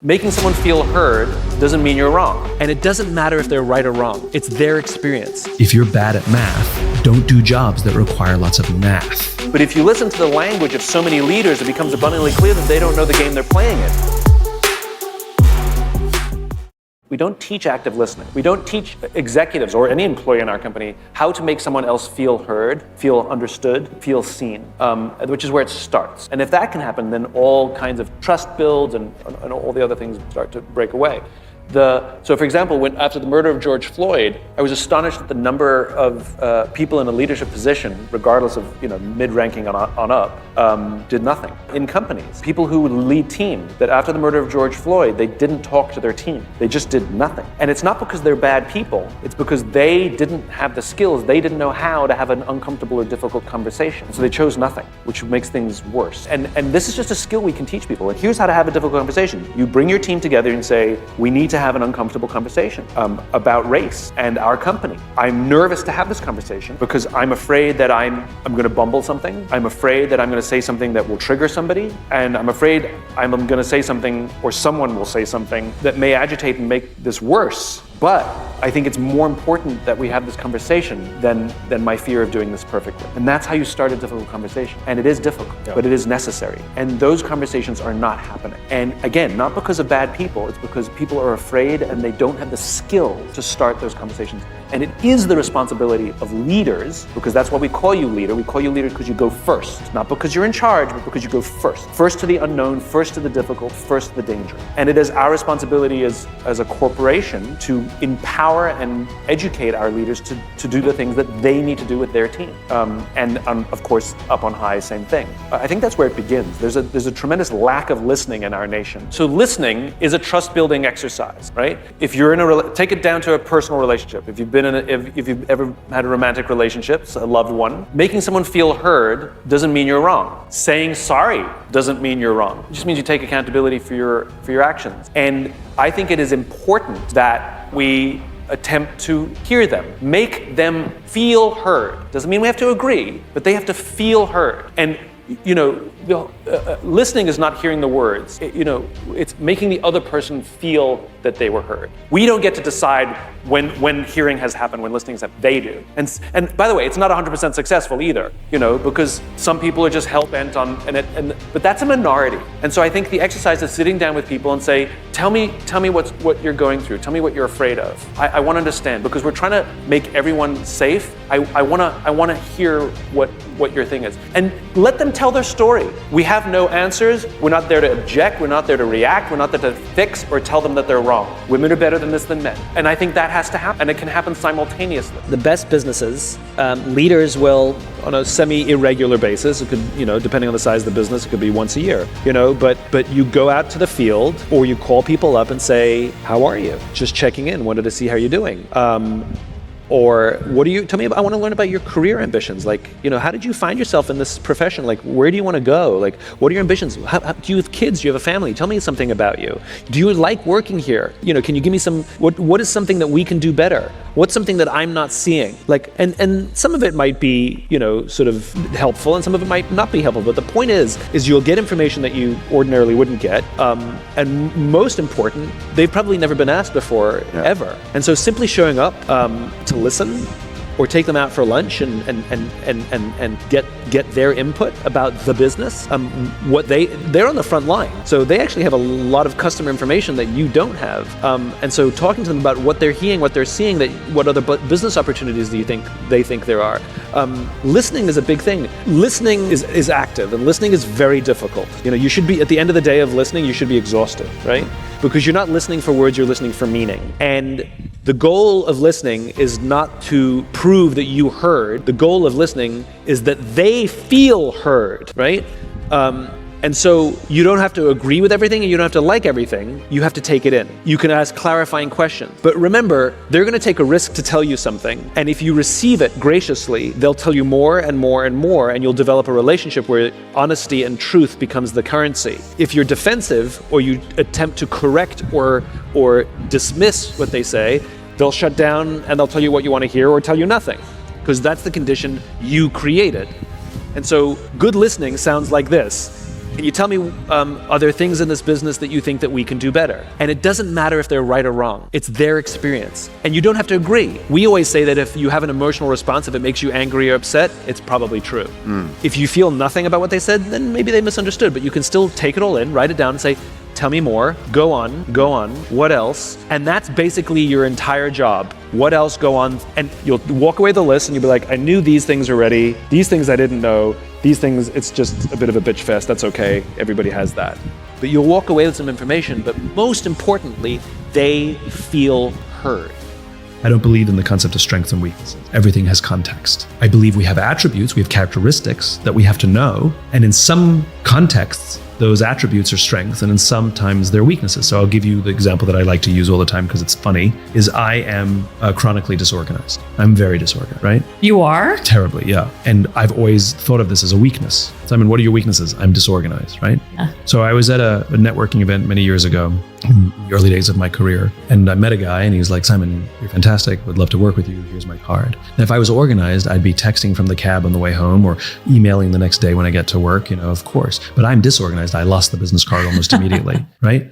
Making someone feel heard doesn't mean you're wrong. And it doesn't matter if they're right or wrong. It's their experience. If you're bad at math, don't do jobs that require lots of math. But if you listen to the language of so many leaders, it becomes abundantly clear that they don't know the game they're playing in. We don't teach active listening. We don't teach executives or any employee in our company how to make someone else feel heard, feel understood, feel seen, which is where it starts. And if that can happen, then all kinds of trust builds and all the other things start to break away. So for example, after the murder of George Floyd, I was astonished at the number of people in a leadership position, regardless of mid-ranking on up, did nothing. In companies, people who would lead teams, that after the murder of George Floyd, they didn't talk to their team. They just did nothing. And it's not because they're bad people, it's because they didn't have the skills, they didn't know how to have an uncomfortable or difficult conversation. So they chose nothing, which makes things worse. And this is just a skill we can teach people. And here's how to have a difficult conversation. You bring your team together and say, we need to have an uncomfortable conversation about race and our company. I'm nervous to have this conversation because I'm afraid that I'm going to bumble something. I'm afraid that I'm going to say something that will trigger somebody. And I'm afraid I'm going to say something, or someone will say something, that may agitate and make this worse. But I think it's more important that we have this conversation than my fear of doing this perfectly. And that's how you start a difficult conversation. And it is difficult, but it is necessary. And those conversations are not happening. And again, not because of bad people, it's because people are afraid and they don't have the skill to start those conversations. And it is the responsibility of leaders, because that's why we call you leader. We call you leader because you go first. Not because you're in charge, but because you go first. First to the unknown, first to the difficult, first to the danger. And it is our responsibility as a corporation to empower and educate our leaders to do the things that they need to do with their team. Of course, up on high, same thing. I think that's where it begins. There's a tremendous lack of listening in our nation. So listening is a trust-building exercise, right? If you're in take it down to a personal relationship. If you've ever had a romantic relationship, a loved one, making someone feel heard doesn't mean you're wrong. Saying sorry doesn't mean you're wrong. It just means you take accountability for your actions. And I think it is important that we attempt to hear them, make them feel heard. Doesn't mean we have to agree, but they have to feel heard. And listening is not hearing the words. It's making the other person feel that they were heard. We don't get to decide when hearing has happened, when listening has happened. They do. And by the way, it's not 100% successful either, because some people are just hell-bent on, but that's a minority. And so I think the exercise is sitting down with people and say, tell me what you're going through. Tell me what you're afraid of. I want to understand, because we're trying to make everyone safe. I want to hear what your thing is. And let them tell their story. We have no answers. We're not there to object. We're not there to react. We're not there to fix or tell them that they're wrong. Women are better than this than men. And I think that has to happen. And it can happen simultaneously. The best businesses, leaders will, on a semi-irregular basis, it could, depending on the size of the business, it could be once a year, but you go out to the field or you call people up and say, how are you? Just checking in, wanted to see how you're doing. Or tell me about, I want to learn about your career ambitions. How did you find yourself in this profession? Where do you want to go? What are your ambitions? Do you have kids? Do you have a family? Tell me something about you. Do you like working here? Can you give me what is something that we can do better? What's something that I'm not seeing? And some of it might be, sort of helpful, and some of it might not be helpful. But the point is you'll get information that you ordinarily wouldn't get. And most important, they've probably never been asked before, ever. And so simply showing up to listen, or take them out for lunch and get their input about the business. They're on the front line, so they actually have a lot of customer information that you don't have. And so talking to them about what they're hearing, what they're seeing, what other business opportunities do you think they think there are? Listening is a big thing. Listening is active, and listening is very difficult. You should be, at the end of the day of listening, you should be exhausted, right? Because you're not listening for words, you're listening for meaning. And the goal of listening is not to prove that you heard. The goal of listening is that they feel heard, right? And so you don't have to agree with everything and you don't have to like everything. You have to take it in. You can ask clarifying questions. But remember, they're going to take a risk to tell you something. And if you receive it graciously, they'll tell you more and more and more, and you'll develop a relationship where honesty and truth becomes the currency. If you're defensive or you attempt to correct or dismiss what they say, they'll shut down and they'll tell you what you want to hear or tell you nothing, because that's the condition you created. And so good listening sounds like this. Can you tell me, are there things in this business that you think that we can do better? And it doesn't matter if they're right or wrong. It's their experience. And you don't have to agree. We always say that if you have an emotional response, if it makes you angry or upset, it's probably true. If you feel nothing about what they said, then maybe they misunderstood, but you can still take it all in, write it down and say, tell me more, go on, what else? And that's basically your entire job. What else, go on? And you'll walk away the list and you'll be like, I knew these things already, these things I didn't know, these things, it's just a bit of a bitch fest, that's okay, everybody has that. But you'll walk away with some information, but most importantly, they feel heard. I don't believe in the concept of strengths and weaknesses. Everything has context. I believe we have attributes, we have characteristics that we have to know, and in some contexts, those attributes are strengths, and in sometimes they're weaknesses. So I'll give you the example that I like to use all the time because it's funny, is I am chronically disorganized. I'm very disorganized, right? You are? Terribly, yeah. And I've always thought of this as a weakness. Simon, what are your weaknesses? I'm disorganized, right? Yeah. So I was at a networking event many years ago, in the early days of my career, and I met a guy and he was like, Simon, you're fantastic, would love to work with you, here's my card. And if I was organized, I'd be texting from the cab on the way home or emailing the next day when I get to work, of course. But I'm disorganized. I lost the business card almost immediately, right?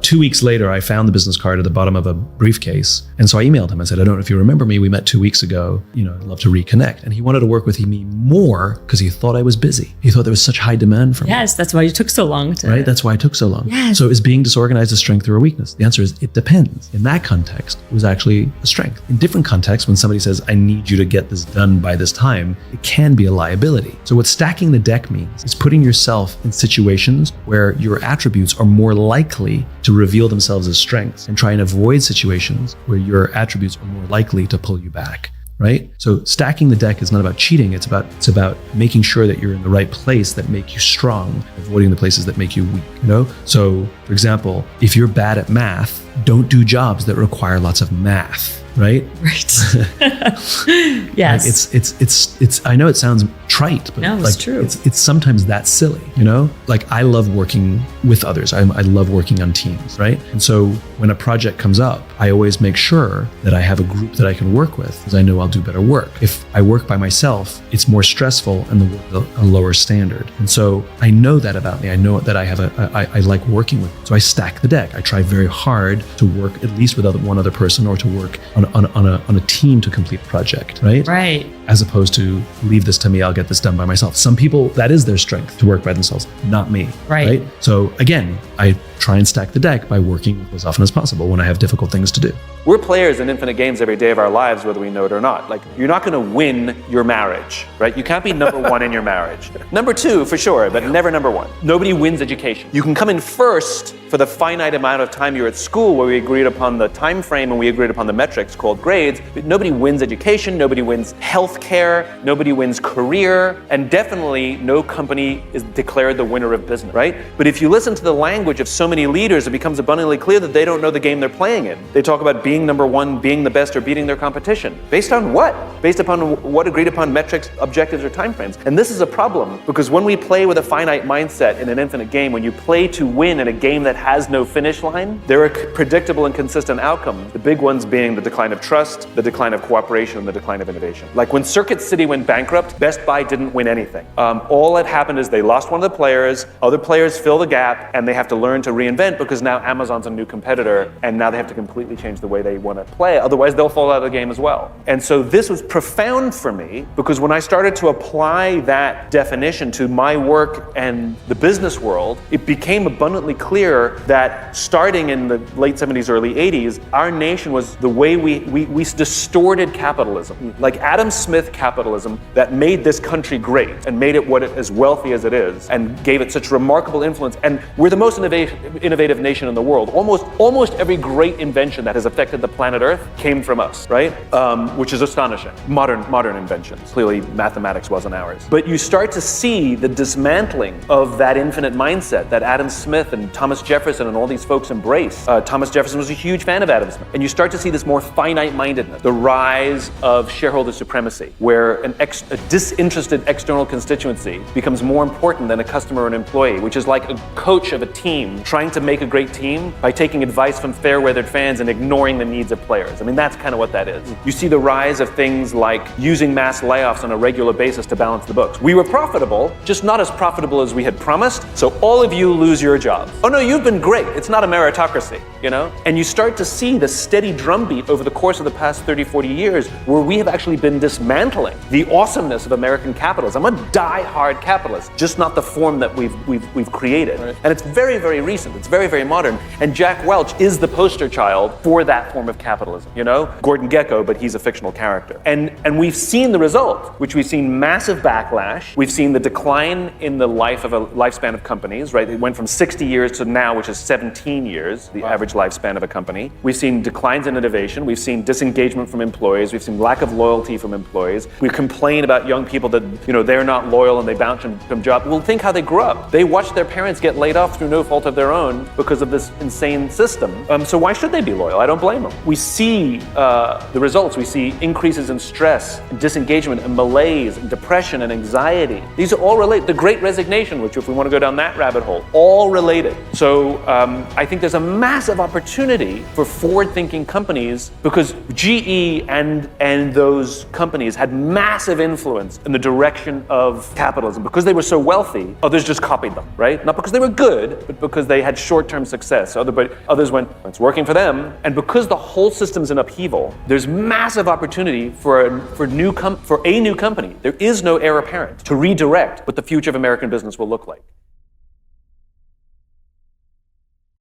2 weeks later, I found the business card at the bottom of a briefcase. And so I emailed him. I said, I don't know if you remember me. We met 2 weeks ago. I'd love to reconnect. And he wanted to work with me more because he thought I was busy. He thought there was such high demand from me. Yes, that's why you took so long to... Right? That's why it took so long. Yes. So is being disorganized a strength or a weakness? The answer is it depends. In that context, it was actually a strength. In different contexts, when somebody says, I need you to get this done by this time, it can be a liability. So what stacking the deck means is putting yourself in situations where your attributes are more likely to reveal themselves as strengths and try and avoid situations where your attributes are more likely to pull you back. Right? So stacking the deck is not about cheating. It's about making sure that you're in the right place that make you strong, avoiding the places that make you weak. So for example, if you're bad at math, don't do jobs that require lots of math. Right? Yes. It's I know it sounds trite, but no, it's true. It's sometimes that silly, Like I love working with others. I love working on teams, right? And so when a project comes up, I always make sure that I have a group that I can work with because I know I'll do better work. If I work by myself, it's more stressful and the work a lower standard. And so I know that about me. I know that I like working with. So I stack the deck. I try very hard to work at least with one other person or to work on a team to complete the project, right? Right. As opposed to leave this to me, I'll get this done by myself. Some people, that is their strength to work by themselves, not me. Right. So again, I try and stack the deck by working as often as possible when I have difficult things to do. We're players in infinite games every day of our lives, whether we know it or not. Like, you're not going to win your marriage, right? You can't be number one in your marriage. Number two, for sure, but never number one. Nobody wins education. You can come in first for the finite amount of time you're at school where we agreed upon the time frame and we agreed upon the metrics called grades, but nobody wins education, nobody wins healthcare, nobody wins career, and definitely no company is declared the winner of business, right? But if you listen to the language of so many leaders, it becomes abundantly clear that they don't know the game they're playing in. They talk about being number one, being the best, or beating their competition. Based on what? Based upon what agreed upon metrics, objectives, or timeframes. And this is a problem because when we play with a finite mindset in an infinite game, when you play to win in a game that has no finish line, there are predictable and consistent outcomes. The big ones being the decline of trust, the decline of cooperation, and the decline of innovation. Like when Circuit City went bankrupt, Best Buy didn't win anything. All that happened is they lost one of the players, other players fill the gap, and they have to learn to reinvent because now Amazon's a new competitor, and now they have to completely change the way they want to play. Otherwise, they'll fall out of the game as well. And so this was profound for me because when I started to apply that definition to my work and the business world, it became abundantly clear that starting in the late 70s, early 80s, our nation was the way we distorted capitalism. Like Adam Smith capitalism that made this country great and made it as wealthy as it is and gave it such remarkable influence. And we're the most innovative nation in the world. Almost every great invention that has affected the planet Earth came from us, right? Which is astonishing. Modern inventions. Clearly, mathematics wasn't ours. But you start to see the dismantling of that infinite mindset that Adam Smith and Thomas Jefferson and all these folks embrace. Thomas Jefferson was a huge fan of Adam Smith. And you start to see this more finite-mindedness, the rise of shareholder supremacy, where a disinterested external constituency becomes more important than a customer or an employee, which is like a coach of a team team trying to make a great team by taking advice from fair-weathered fans and ignoring the needs of players. I mean, that's kind of what that is. You see the rise of things like using mass layoffs on a regular basis to balance the books. We were profitable, just not as profitable as we had promised, so all of you lose your jobs. Oh no, you've been great. It's not a meritocracy, you know? And you start to see the steady drumbeat over the course of the past 30, 40 years where we have actually been dismantling the awesomeness of American capitalism. I'm a die-hard capitalist, just not the form that we've created. Right. And it's very, very recent. It's very, very modern. And Jack Welch is the poster child for that form of capitalism, you know? Gordon Gekko, but he's a fictional character. And we've seen the result, which we've seen massive backlash. We've seen the decline in the lifespan of companies, right? It went from 60 years to now, which is 17 years, the average lifespan of a company. We've seen declines in innovation. We've seen disengagement from employees. We've seen lack of loyalty from employees. We complain about young people that, you know, they're not loyal and they bounce from jobs. Well, think how they grew up. They watched their parents get laid off through no fault of their own because of this insane system. So why should they be loyal? I don't blame them. We see the results. We see increases in stress, and disengagement, and malaise, and depression, and anxiety. These are all related. The Great Resignation, which if we want to go down that rabbit hole, all related. So I think there's a massive opportunity for forward-thinking companies because GE and those companies had massive influence in the direction of capitalism. Because they were so wealthy, others just copied them, right? Not because they were good, but because they had short-term success. Others went, it's working for them. And because the whole system's in upheaval, there's massive opportunity for a new company. There is no heir apparent to redirect what the future of American business will look like.